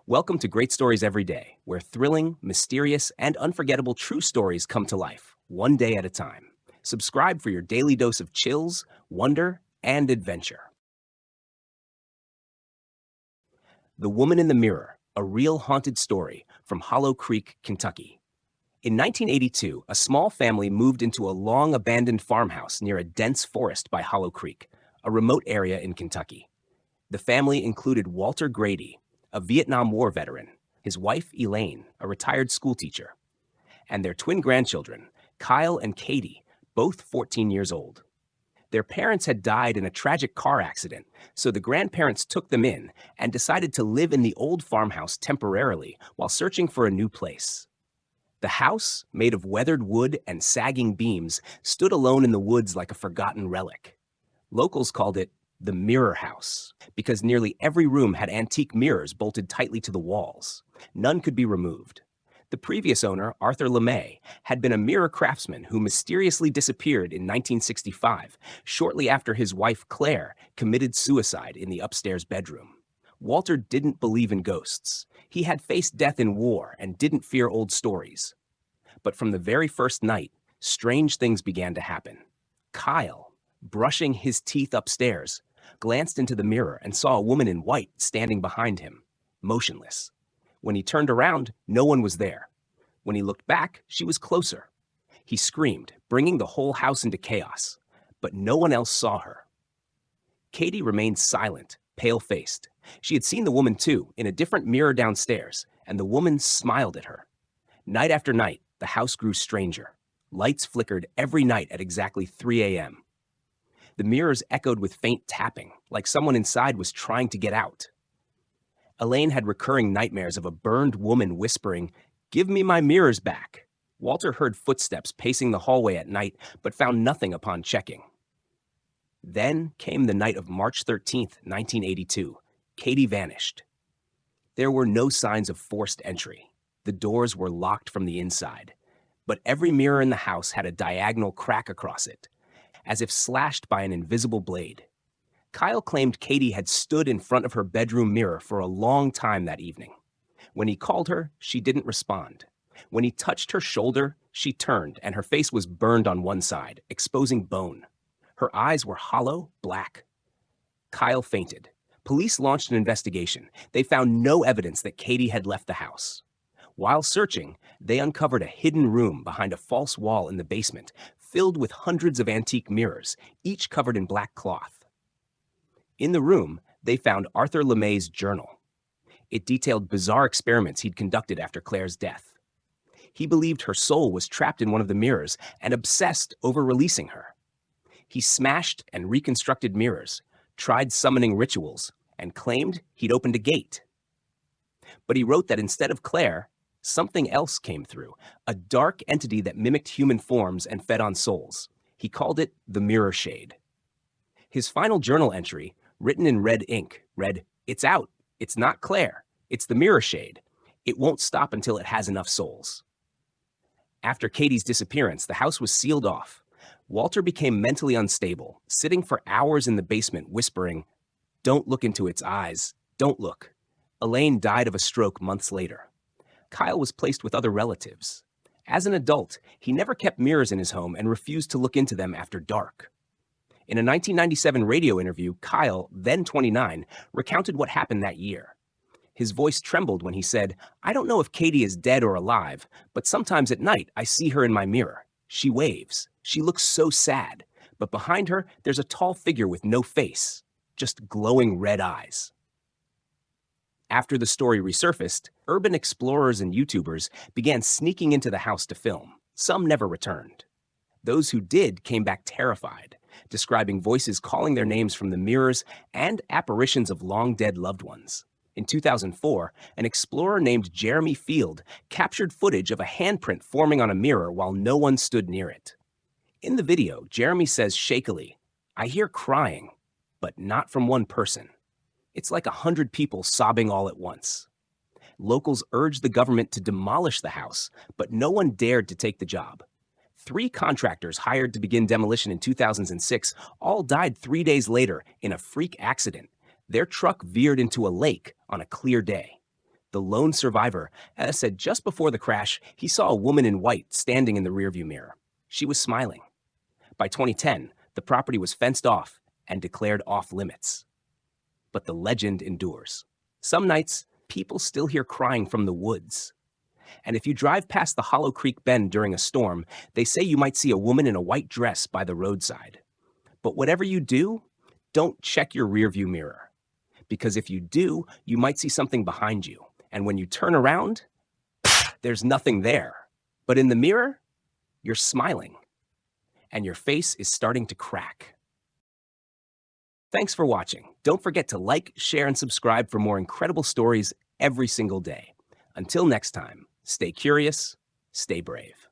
Welcome to Great Stories Every Day, where thrilling, mysterious, and unforgettable true stories come to life, one day at a time. Subscribe for your daily dose of chills, wonder, and adventure. The Woman in the Mirror, a real haunted story from Hollow Creek, Kentucky. In 1982, a small family moved into a long abandoned farmhouse near a dense forest by Hollow Creek, a remote area in Kentucky. The family included Walter Grady, a Vietnam War veteran, his wife Elaine, a retired schoolteacher, and their twin grandchildren, Kyle and Katie, both 14 years old. Their parents had died in a tragic car accident, so the grandparents took them in and decided to live in the old farmhouse temporarily while searching for a new place. The house, made of weathered wood and sagging beams, stood alone in the woods like a forgotten relic. Locals called it the Mirror House because nearly every room had antique mirrors bolted tightly to the walls. None could be removed. The previous owner, Arthur LeMay, had been a mirror craftsman who mysteriously disappeared in 1965, shortly after his wife Claire committed suicide in the upstairs bedroom. Walter didn't believe in ghosts. He had faced death in war and didn't fear old stories. But from the very first night, strange things began to happen. Kyle, brushing his teeth upstairs, glanced into the mirror and saw a woman in white standing behind him, motionless. When he turned around, no one was there. When he looked back, she was closer. He screamed, bringing the whole house into chaos, but no one else saw her. Katie remained silent, pale-faced. She had seen the woman too, in a different mirror downstairs, and the woman smiled at her. Night after night, the house grew stranger. Lights flickered every night at exactly 3 a.m. The mirrors echoed with faint tapping, like someone inside was trying to get out. Elaine had recurring nightmares of a burned woman whispering, "Give me my mirrors back." Walter heard footsteps pacing the hallway at night, but found nothing upon checking. Then came the night of March 13th, 1982. Katie vanished. There were no signs of forced entry. The doors were locked from the inside, but every mirror in the house had a diagonal crack across it, as if slashed by an invisible blade. Kyle claimed Katie had stood in front of her bedroom mirror for a long time that evening. When he called her, she didn't respond. When he touched her shoulder, she turned, and her face was burned on one side, exposing bone. Her eyes were hollow, black. Kyle fainted. Police launched an investigation. They found no evidence that Katie had left the house. While searching, they uncovered a hidden room behind a false wall in the basement, filled with hundreds of antique mirrors, each covered in black cloth. In the room, they found Arthur LeMay's journal. It detailed bizarre experiments he'd conducted after Claire's death. He believed her soul was trapped in one of the mirrors and obsessed over releasing her. He smashed and reconstructed mirrors, tried summoning rituals, and claimed he'd opened a gate. But he wrote that instead of Claire, something else came through, a dark entity that mimicked human forms and fed on souls. He called it the Mirror Shade. His final journal entry, written in red ink, read, "It's out. It's not Claire. It's the Mirror Shade. It won't stop until it has enough souls." After Katie's disappearance, the house was sealed off. Walter became mentally unstable, sitting for hours in the basement whispering, "Don't look into its eyes. Don't look." Elaine died of a stroke months later. Kyle was placed with other relatives. As an adult, he never kept mirrors in his home and refused to look into them after dark. In a 1997 radio interview, Kyle, then 29, recounted what happened that year. His voice trembled when he said, "I don't know if Katie is dead or alive, but sometimes at night I see her in my mirror. She waves. She looks so sad, but behind her there's a tall figure with no face, just glowing red eyes." After the story resurfaced, urban explorers and YouTubers began sneaking into the house to film. Some never returned. Those who did came back terrified, describing voices calling their names from the mirrors and apparitions of long-dead loved ones. In 2004, an explorer named Jeremy Field captured footage of a handprint forming on a mirror while no one stood near it. In the video, Jeremy says shakily, "I hear crying, but not from one person. It's like 100 people sobbing all at once." Locals urged the government to demolish the house, but no one dared to take the job. 3 contractors hired to begin demolition in 2006 all died 3 days later in a freak accident. Their truck veered into a lake on a clear day. The lone survivor said just before the crash, he saw a woman in white standing in the rearview mirror. She was smiling. By 2010, the property was fenced off and declared off limits. But the legend endures. Some nights, people still hear crying from the woods. And if you drive past the Hollow Creek Bend during a storm, they say you might see a woman in a white dress by the roadside. But whatever you do, don't check your rearview mirror. Because if you do, you might see something behind you. And when you turn around, there's nothing there. But in the mirror, you're smiling. And your face is starting to crack. Thanks for watching. Don't forget to like, share, and subscribe for more incredible stories every single day. Until next time, stay curious, stay brave.